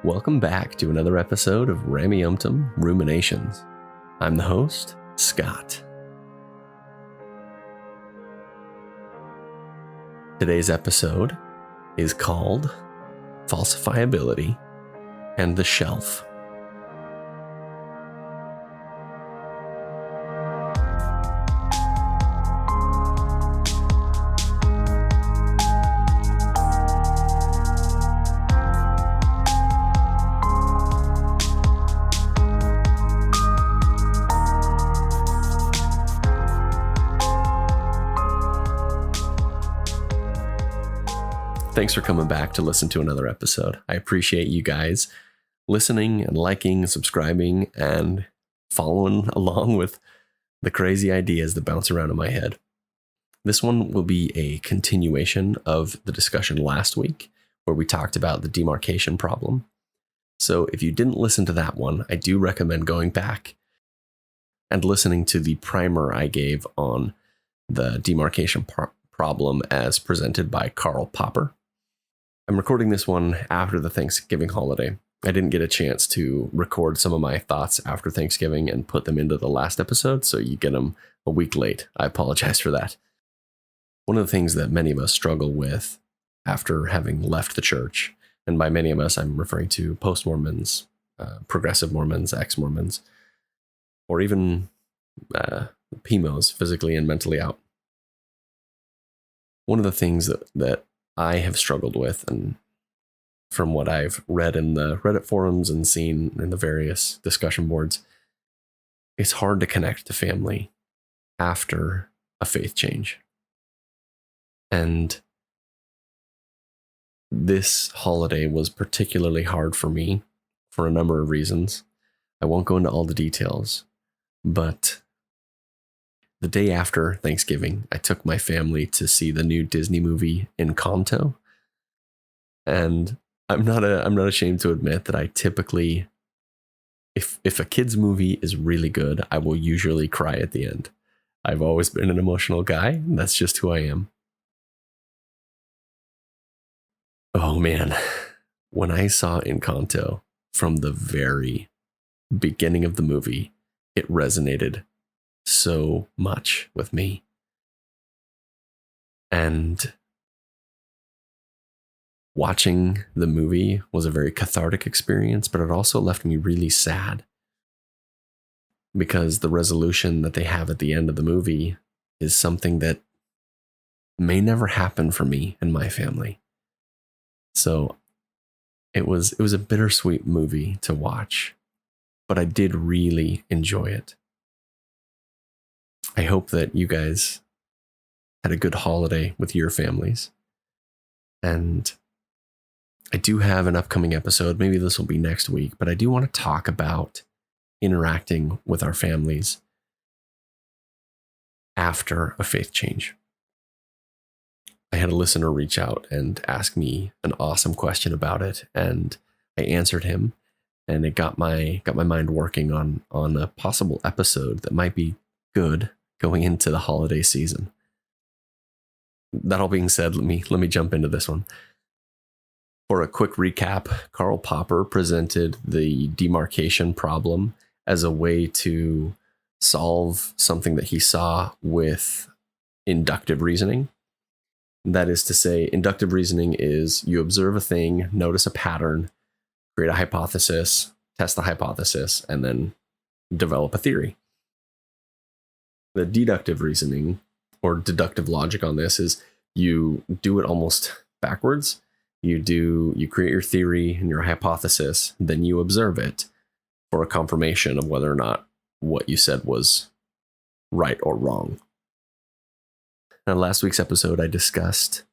Welcome back to another episode of Rameumptom Ruminations. I'm the host, Scott. Today's episode is called Falsifiability and the Shelf. Thanks for coming back to listen to another episode. I appreciate you guys listening and liking, subscribing, and following along with the crazy ideas that bounce around in my head. This one will be a continuation of the discussion last week where we talked about the demarcation problem. So if you didn't listen to that one, I do recommend going back and listening to the primer I gave on the demarcation problem as presented by Karl Popper. I'm recording this one after the Thanksgiving holiday. I didn't get a chance to record some of my thoughts after Thanksgiving and put them into the last episode, so you get them a week late. I apologize for that. One of the things that many of us struggle with after having left the church, and by many of us, I'm referring to post-Mormons, progressive Mormons, ex-Mormons, or even PMOs, physically and mentally out. One of the things that I have struggled with, and from what I've read in the Reddit forums and seen in the various discussion boards, it's hard to connect to family after a faith change. And this holiday was particularly hard for me for a number of reasons. I won't go into all the details, but the day after Thanksgiving, I took my family to see the new Disney movie Encanto. And I'm not ashamed to admit that I typically, if a kid's movie is really good, I will usually cry at the end. I've always been an emotional guy, and that's just who I am. Oh man, when I saw Encanto from the very beginning of the movie, it resonated so much with me. And watching the movie was a very cathartic experience, but it also left me really sad because the resolution that they have at the end of the movie is something that may never happen for me and my family. So it was a bittersweet movie to watch, but I did really enjoy it. I hope that you guys had a good holiday with your families. And I do have an upcoming episode. Maybe this will be next week, but I do want to talk about interacting with our families after a faith change. I had a listener reach out and ask me an awesome question about it, and I answered him, and it got my mind working on a possible episode that might be good going into the holiday season. That all being said, let me jump into this one. For a quick recap, Karl Popper presented the demarcation problem as a way to solve something that he saw with inductive reasoning. That is to say, inductive reasoning is you observe a thing, notice a pattern, create a hypothesis, test the hypothesis, and then develop a theory. The deductive reasoning or deductive logic on this is you do it almost backwards. You create your theory and your hypothesis, then you observe it for a confirmation of whether or not what you said was right or wrong. Now, last week's episode, I discussed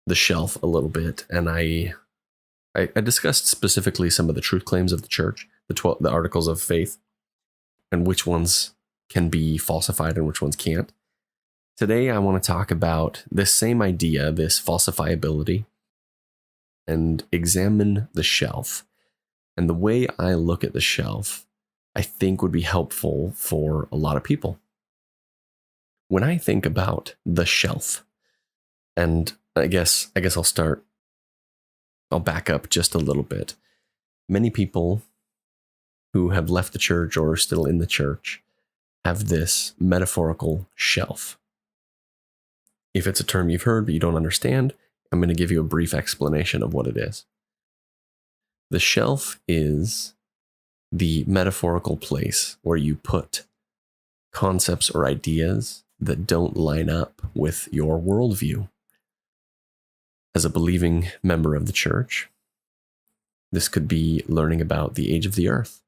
the shelf a little bit, and I discussed specifically some of the truth claims of the church, the articles of faith, and which ones can be falsified and which ones can't. Today, I want to talk about this same idea, this falsifiability, and examine the shelf. And the way I look at the shelf, I think would be helpful for a lot of people. When I think about the shelf, and I guess I'll back up just a little bit. Many people who have left the church or are still in the church have this metaphorical shelf. If it's a term you've heard but you don't understand, I'm going to give you a brief explanation of what it is. The shelf is the metaphorical place where you put concepts or ideas that don't line up with your worldview. As a believing member of the church, this could be learning about the age of the earth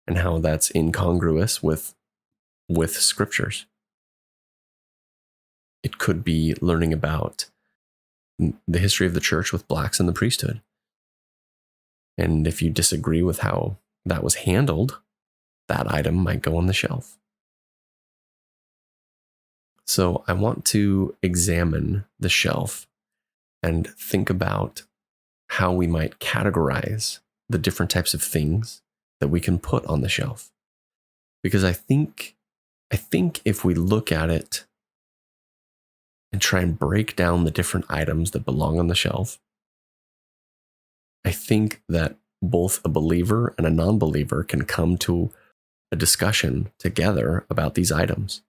and how that's incongruous with scriptures. It could be learning about the history of the church with blacks in the priesthood. And if you disagree with how that was handled, that item might go on the shelf. So I want to examine the shelf and think about how we might categorize the different types of things that we can put on the shelf. Because I think if we look at it and try and break down the different items that belong on the shelf, I think that both a believer and a non-believer can come to a discussion together about these items.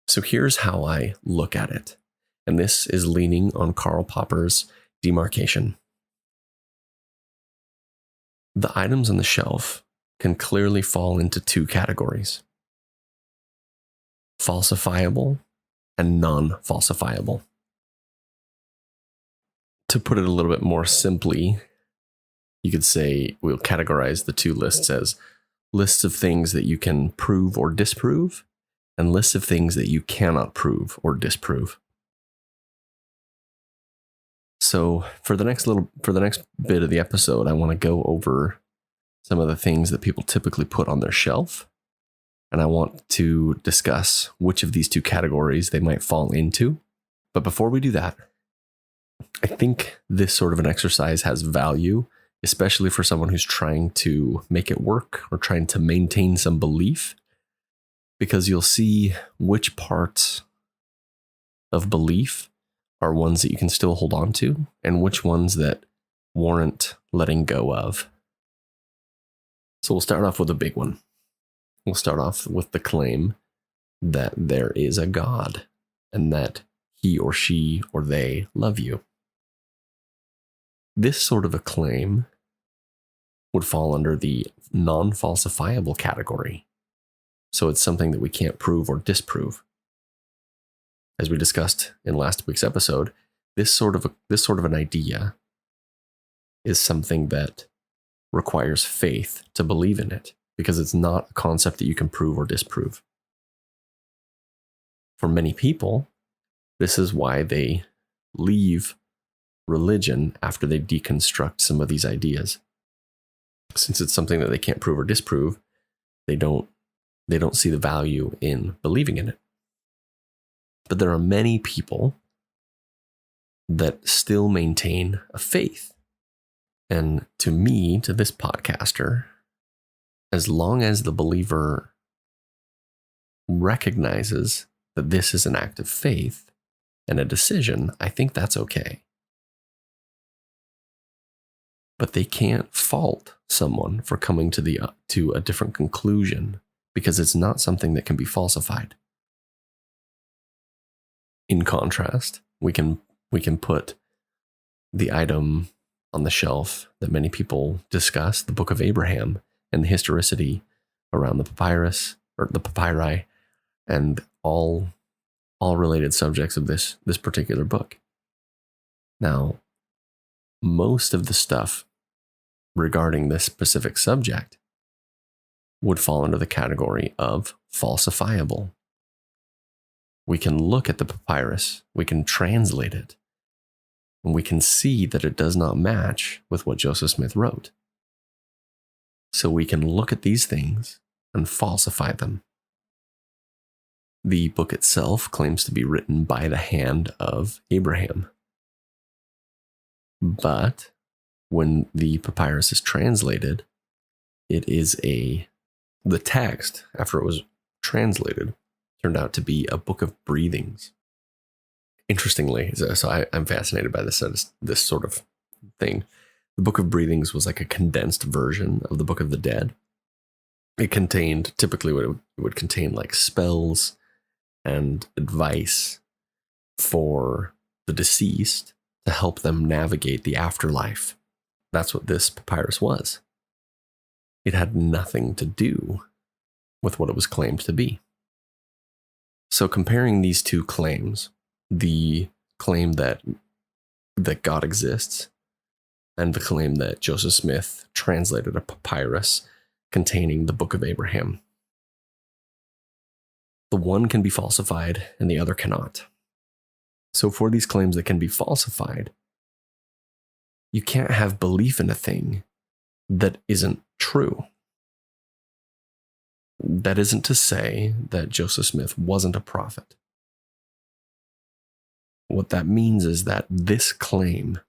So here's how I look at it. And this is leaning on Karl Popper's Demarcation. The items on the shelf can clearly fall into two categories: falsifiable and non-falsifiable. To put it a little bit more simply, you could say we'll categorize the two lists as lists of things that you can prove or disprove, and lists of things that you cannot prove or disprove. So for the next bit of the episode, I want to go over some of the things that people typically put on their shelf, and I want to discuss which of these two categories they might fall into. But before we do that, I think this sort of an exercise has value, especially for someone who's trying to make it work or trying to maintain some belief, because you'll see which parts of belief are ones that you can still hold on to and which ones that warrant letting go of. So we'll start off with a big one. We'll start off with the claim that there is a God and that he or she or they love you. This sort of a claim would fall under the non-falsifiable category. So it's something that we can't prove or disprove. As we discussed in last week's episode, this sort of an idea is something that requires faith to believe in it, because it's not a concept that you can prove or disprove. For many people, this is why they leave religion after they deconstruct some of these ideas. Since it's something that they can't prove or disprove, they don't see the value in believing in it. But there are many people that still maintain a faith. And to me, to this podcaster, as long as the believer recognizes that this is an act of faith and a decision, I think that's okay. But they can't fault someone for coming to a different conclusion, because it's not something that can be falsified. In contrast, we can put the item on the shelf that many people discuss, the Book of Abraham, and the historicity around the papyrus or the papyri, and all related subjects of this particular book. Now, most of the stuff regarding this specific subject would fall under the category of falsifiable. We can look at the papyrus, we can translate it, and we can see that it does not match with what Joseph Smith wrote. So we can look at these things and falsify them. The book itself claims to be written by the hand of Abraham. But when the papyrus is translated, it is the text, after it was translated, turned out to be a book of breathings. Interestingly, so I'm fascinated by this sort of thing. The Book of Breathings was like a condensed version of the Book of the Dead. It contained, typically what it would contain, like spells and advice for the deceased to help them navigate the afterlife. That's what this papyrus was. It had nothing to do with what it was claimed to be. So comparing these two claims, the claim that God exists and the claim that Joseph Smith translated a papyrus containing the Book of Abraham, the one can be falsified and the other cannot. So for these claims that can be falsified, you can't have belief in a thing that isn't true. That isn't to say that Joseph Smith wasn't a prophet. What that means is that this claim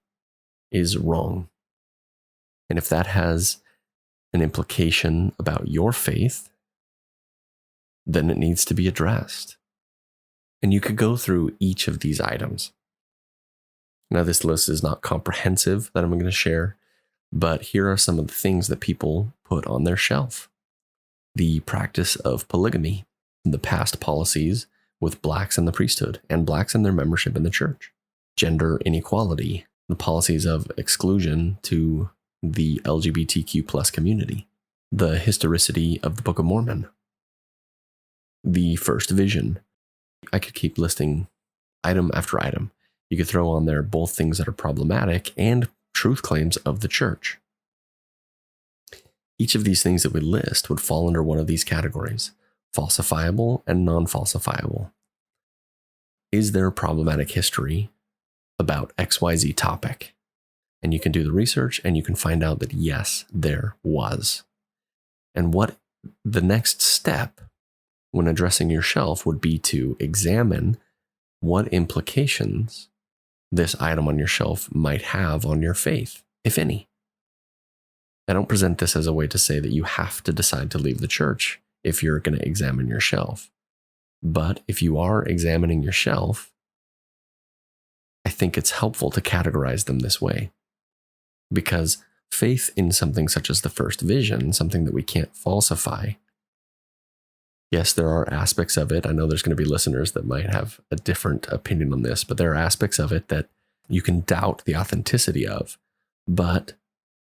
is wrong. And if that has an implication about your faith, then it needs to be addressed. And you could go through each of these items. Now, this list is not comprehensive that I'm going to share, but here are some of the things that people put on their shelf. The practice of polygamy, the past policies with blacks in the priesthood and blacks in their membership in the church, gender inequality, the policies of exclusion to the LGBTQ plus community, the historicity of the Book of Mormon, the first vision. I could keep listing item after item. You could throw on there both things that are problematic and truth claims of the church. Each of these things that we list would fall under one of these categories: falsifiable and non-falsifiable. Is there a problematic history about XYZ topic? And you can do the research and you can find out that yes, there was. And what the next step when addressing your shelf would be to examine what implications this item on your shelf might have on your faith, if any. I don't present this as a way to say that you have to decide to leave the church if you're going to examine your shelf. But if you are examining your shelf, I think it's helpful to categorize them this way. Because faith in something such as the first vision, something that we can't falsify, yes, there are aspects of it. I know there's going to be listeners that might have a different opinion on this, but there are aspects of it that you can doubt the authenticity of. But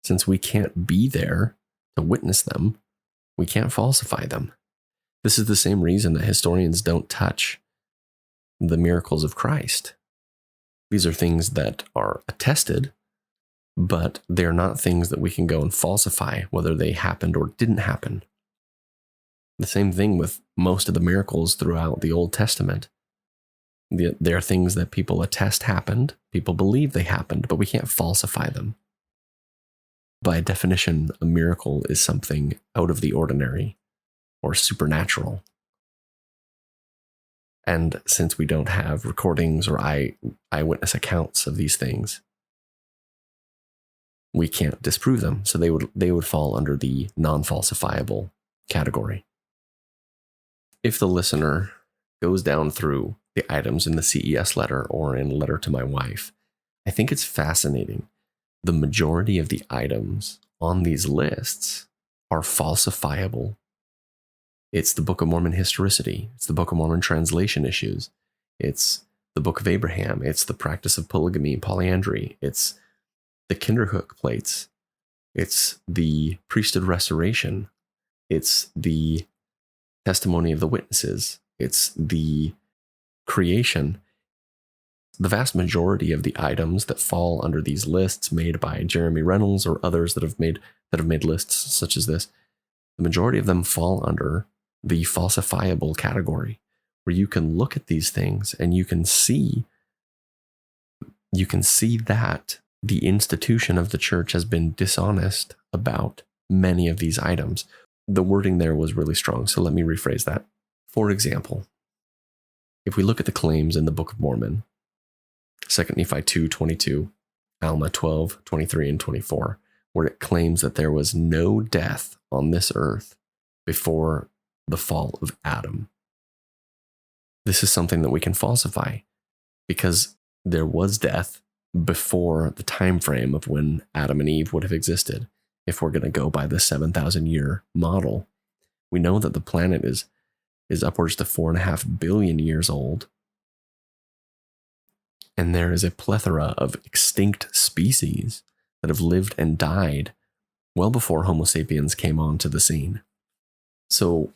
since we can't be there to witness them, we can't falsify them. This is the same reason that historians don't touch the miracles of Christ. These are things that are attested, but they're not things that we can go and falsify, whether they happened or didn't happen. The same thing with most of the miracles throughout the Old Testament. There are things that people attest happened, people believe they happened, but we can't falsify them. By definition, a miracle is something out of the ordinary or supernatural. And since we don't have recordings or eyewitness accounts of these things, we can't disprove them. So they would fall under the non-falsifiable category. If the listener goes down through the items in the CES letter or in Letter to My Wife, I think it's fascinating. The majority of the items on these lists are falsifiable. It's the Book of Mormon historicity. It's the Book of Mormon translation issues. It's the Book of Abraham. It's the practice of polygamy and polyandry. It's the Kinderhook plates. It's the priesthood restoration. It's the testimony of the witnesses. It's the creation. The vast majority of the items that fall under these lists made by Jeremy Reynolds or others that have made lists such as this, the majority of them fall under the falsifiable category, where you can look at these things and you can see that the institution of the church has been dishonest about many of these items. The wording there was really strong, so let me rephrase that. For example, if we look at the claims in the Book of Mormon, 2 Nephi 2:22, Alma 12:23 and 24, where it claims that there was no death on this earth before the fall of Adam. This is something that we can falsify because there was death before the time frame of when Adam and Eve would have existed. If we're going to go by the 7,000 year model, we know that the planet is upwards to 4.5 billion years old. And there is a plethora of extinct species that have lived and died well before Homo sapiens came onto the scene. So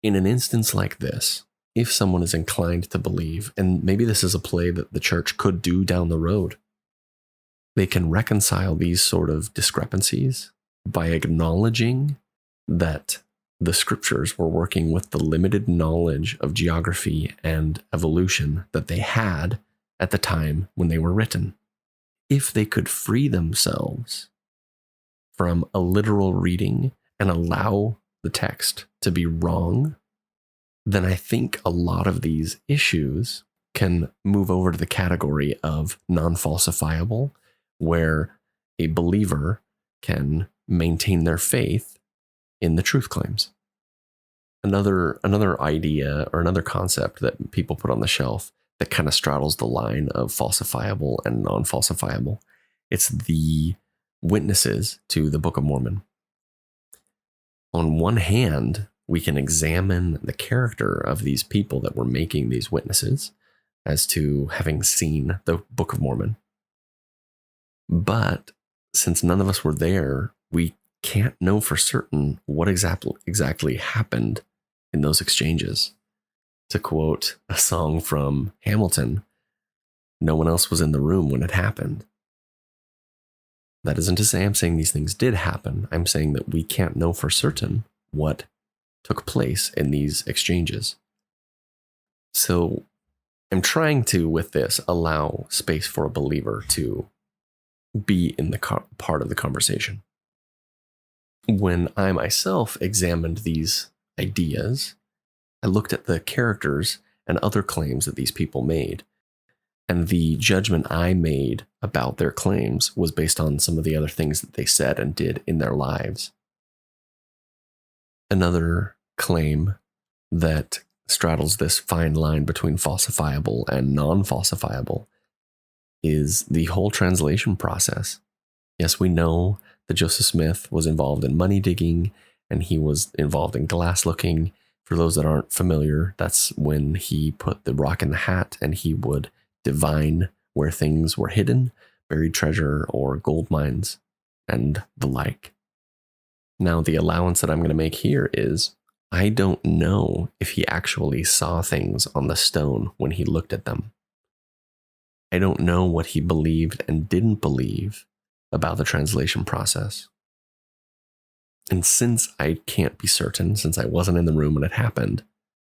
in an instance like this, if someone is inclined to believe, and maybe this is a play that the church could do down the road, they can reconcile these sort of discrepancies by acknowledging that the scriptures were working with the limited knowledge of geography and evolution that they had at the time when they were written. If they could free themselves from a literal reading and allow the text to be wrong, then I think a lot of these issues can move over to the category of non-falsifiable, where a believer can maintain their faith in the truth claims. Another idea or another concept that people put on the shelf that kind of straddles the line of falsifiable and non-falsifiable, it's the witnesses to the Book of Mormon. On one hand, we can examine the character of these people that were making these witnesses as to having seen the Book of Mormon. But since none of us were there, we can't know for certain what exactly happened in those exchanges. To quote a song from Hamilton, no one else was in the room when it happened. That isn't to say I'm saying these things did happen. I'm saying that we can't know for certain what took place in these exchanges. So I'm trying to, with this, allow space for a believer to be in the part of the conversation. When I myself examined these ideas, I looked at the characters and other claims that these people made, and the judgment I made about their claims was based on some of the other things that they said and did in their lives. Another claim that straddles this fine line between falsifiable and non-falsifiable is the whole translation process. Yes, we know that Joseph Smith was involved in money digging, and he was involved in glass looking. For those that aren't familiar, that's when he put the rock in the hat and he would divine where things were hidden, buried treasure or gold mines and the like. Now, the allowance that I'm going to make here is I don't know if he actually saw things on the stone when he looked at them. I don't know what he believed and didn't believe about the translation process. And since I can't be certain, since I wasn't in the room when it happened,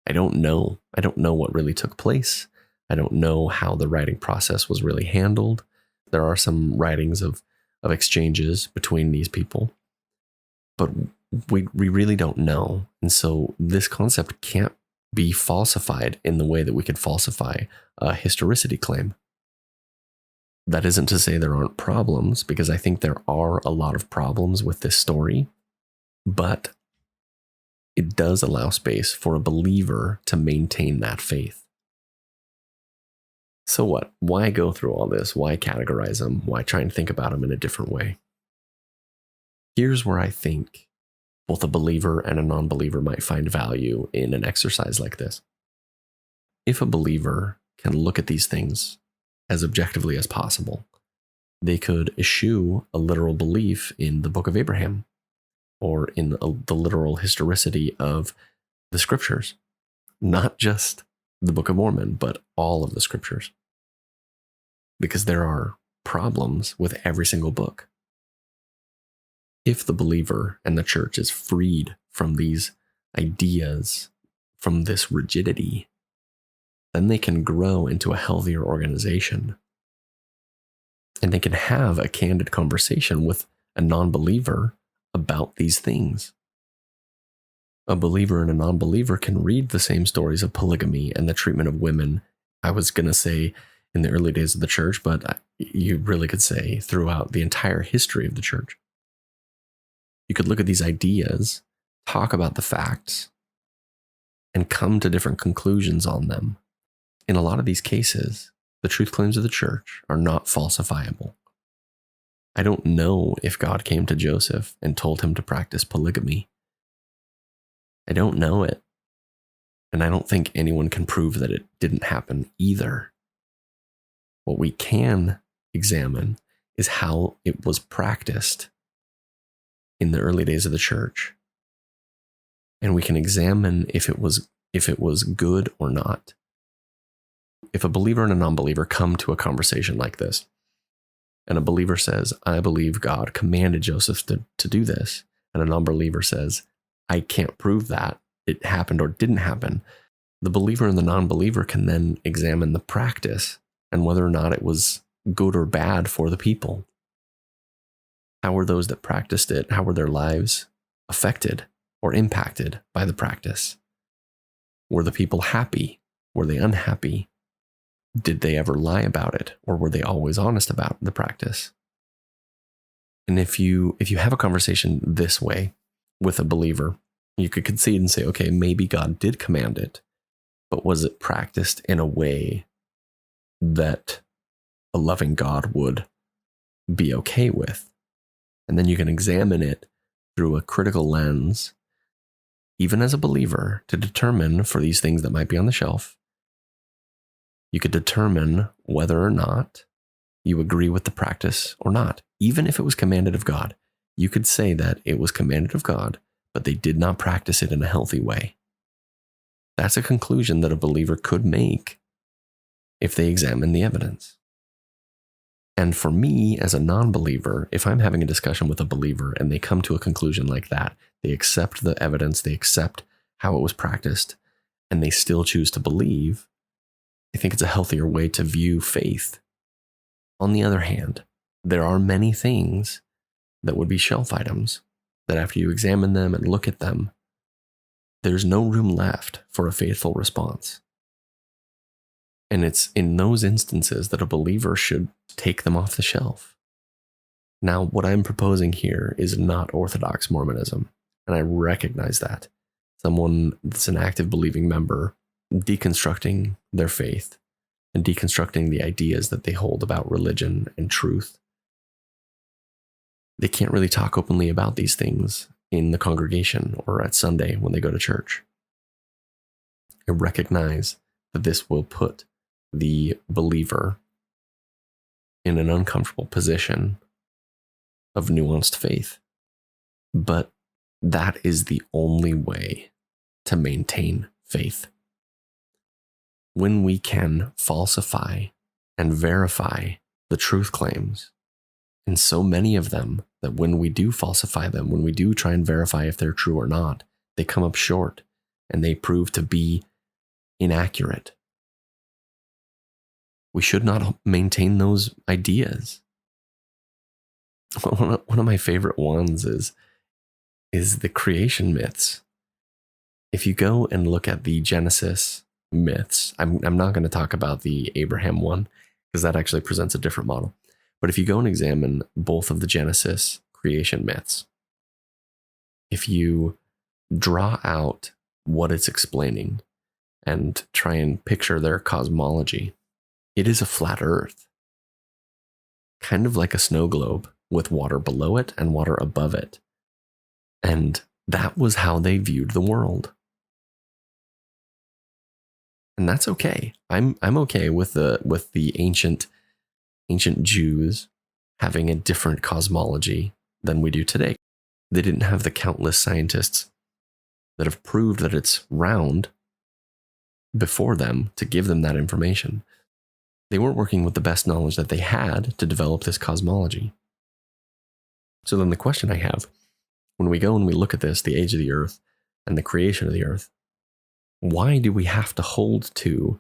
I don't know. I don't know what really took place. I don't know how the writing process was really handled. There are some writings of exchanges between these people, but we really don't know. And so this concept can't be falsified in the way that we could falsify a historicity claim. That isn't to say there aren't problems, because I think there are a lot of problems with this story, but it does allow space for a believer to maintain that faith. So what? Why go through all this? Why categorize them? Why try and think about them in a different way? Here's where I think both a believer and a non-believer might find value in an exercise like this. If a believer can look at these things as objectively as possible, they could eschew a literal belief in the Book of Abraham or in the literal historicity of the scriptures, not just the Book of Mormon, but all of the scriptures, because there are problems with every single book. If the believer and the church is freed from these ideas, from this rigidity, then they can grow into a healthier organization. And they can have a candid conversation with a non-believer about these things. A believer and a non-believer can read the same stories of polygamy and the treatment of women. I was going to say in the early days of the church, but you really could say throughout the entire history of the church. You could look at these ideas, talk about the facts, and come to different conclusions on them. In a lot of these cases, The truth claims of the church are not falsifiable. I don't know if God came to Joseph and told him to practice polygamy. I don't know it. And I don't think anyone can prove that it didn't happen either. What we can examine is how it was practiced in the early days of the church. And we can examine if it was good or not. If a believer and a non-believer come to a conversation like this, and a believer says, I believe God commanded Joseph to do this, and a non-believer says, I can't prove that it happened or didn't happen, the believer and the non-believer can then examine the practice and whether or not it was good or bad for the people. How were those that practiced it, how were their lives affected or impacted by the practice? Were the people happy? Were they unhappy? Did they ever lie about it, or were they always honest about the practice? And if you have a conversation this way with a believer, you could concede and say, okay, maybe God did command it, but was it practiced in a way that a loving God would be okay with? And then you can examine it through a critical lens, even as a believer, to determine for these things that might be on the shelf. You could determine whether or not you agree with the practice or not. Even if it was commanded of God, you could say that it was commanded of God, but they did not practice it in a healthy way. That's a conclusion that a believer could make if they examine the evidence. And for me, as a non-believer, if I'm having a discussion with a believer and they come to a conclusion like that, they accept the evidence, they accept how it was practiced, and they still choose to believe, I think it's a healthier way to view faith. On the other hand, there are many things that would be shelf items that after you examine them and look at them, there's no room left for a faithful response. And it's in those instances that a believer should take them off the shelf. Now, what I'm proposing here is not Orthodox Mormonism, and I recognize that. Someone that's an active believing member deconstructing their faith and deconstructing the ideas that they hold about religion and truth. They can't really talk openly about these things in the congregation or at Sunday when they go to church. I recognize that this will put the believer in an uncomfortable position of nuanced faith. But that is the only way to maintain faith. When we can falsify and verify the truth claims, and so many of them that when we do falsify them, when we do try and verify if they're true or not, they come up short and they prove to be inaccurate. We should not maintain those ideas. One of my favorite ones is the creation myths. If you go and look at the Genesis myths, I'm not going to talk about the Abraham one because that actually presents a different model. But if you go and examine both of the Genesis creation myths, if you draw out what it's explaining and try and picture their cosmology, it is a flat earth, kind of like a snow globe with water below it and water above it. And that was how they viewed the world. And that's okay. I'm okay with the ancient Jews having a different cosmology than we do today. They didn't have the countless scientists that have proved that it's round before them to give them that information. They weren't working with the best knowledge that they had to develop this cosmology. So then the question I have, when we go and we look at this, the age of the earth and the creation of the earth, why do we have to hold to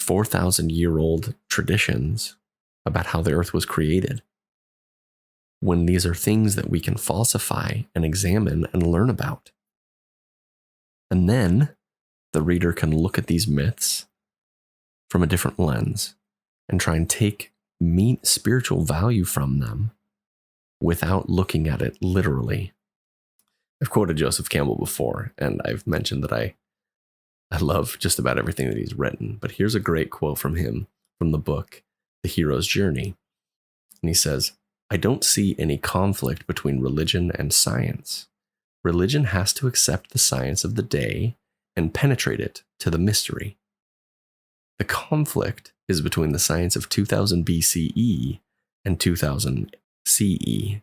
4,000-year-old traditions about how the earth was created, when these are things that we can falsify and examine and learn about? And then the reader can look at these myths from a different lens and try and take spiritual value from them without looking at it literally. I've quoted Joseph Campbell before, and I've mentioned that I love just about everything that he's written, but here's a great quote from him from the book, The Hero's Journey. And he says, I don't see any conflict between religion and science. Religion has to accept the science of the day and penetrate it to the mystery. The conflict is between the science of 2000 BCE and 2000 CE.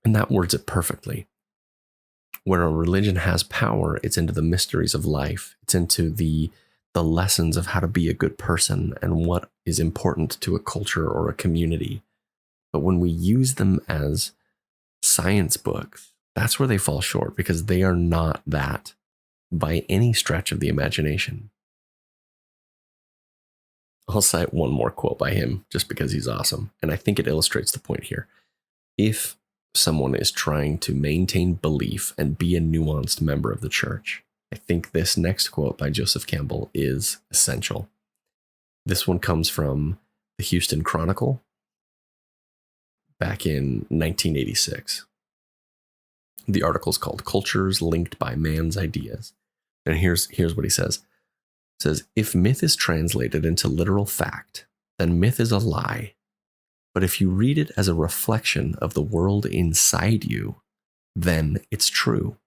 And that words it perfectly. Where a religion has power, it's into the mysteries of life. It's into the lessons of how to be a good person and what is important to a culture or a community. But when we use them as science books, that's where they fall short, because they are not that by any stretch of the imagination. I'll cite one more quote by him just because he's awesome, and I think it illustrates the point here. If someone is trying to maintain belief and be a nuanced member of the church, I think this next quote by Joseph Campbell is essential. This one comes from the Houston Chronicle back in 1986. The article is called Cultures Linked by Man's Ideas. And here's what he says. It says, if myth is translated into literal fact, then myth is a lie. But if you read it as a reflection of the world inside you, then it's true.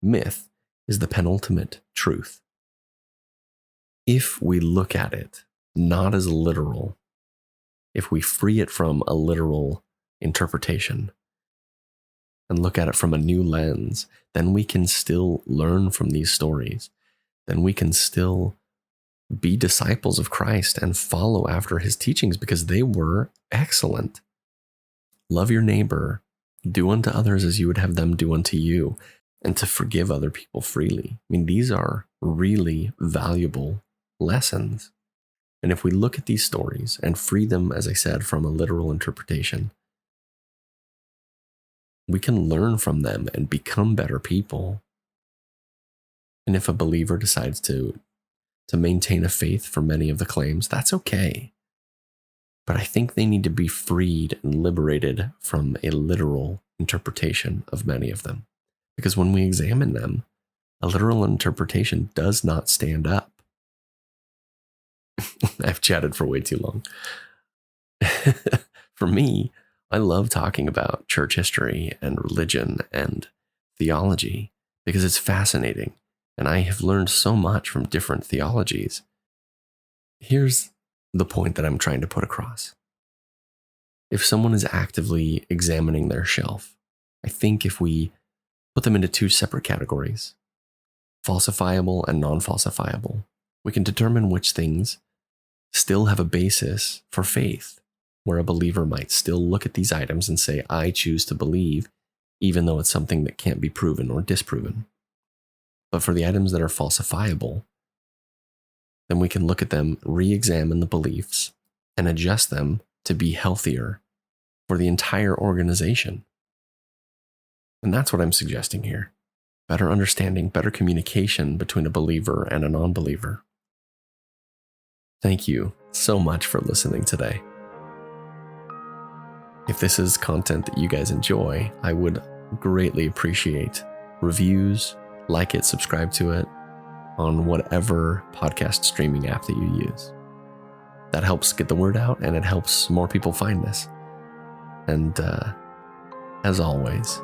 Myth is the penultimate truth. If we look at it not as literal, if we free it from a literal interpretation and look at it from a new lens, then we can still learn from these stories. Then we can still be disciples of Christ and follow after his teachings because they were excellent. Love your neighbor, do unto others as you would have them do unto you, and to forgive other people freely. I mean, these are really valuable lessons. And if we look at these stories and free them, as I said, from a literal interpretation, we can learn from them and become better people. And if a believer decides to maintain a faith for many of the claims, that's okay. But I think they need to be freed and liberated from a literal interpretation of many of them. Because when we examine them, a literal interpretation does not stand up. I've chatted for way too long. For me, I love talking about church history and religion and theology because it's fascinating. And I have learned so much from different theologies. Here's the point that I'm trying to put across. If someone is actively examining their shelf, I think if we put them into two separate categories, falsifiable and non-falsifiable, we can determine which things still have a basis for faith, where a believer might still look at these items and say, I choose to believe, even though it's something that can't be proven or disproven. But for the items that are falsifiable, then we can look at them, re-examine the beliefs, and adjust them to be healthier for the entire organization. And that's what I'm suggesting here. Better understanding, better communication between a believer and a non-believer. Thank you so much for listening today. If this is content that you guys enjoy, I would greatly appreciate reviews, like it, subscribe to it on whatever podcast streaming app that you use. That helps get the word out and it helps more people find this. And as always,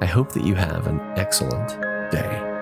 I hope that you have an excellent day.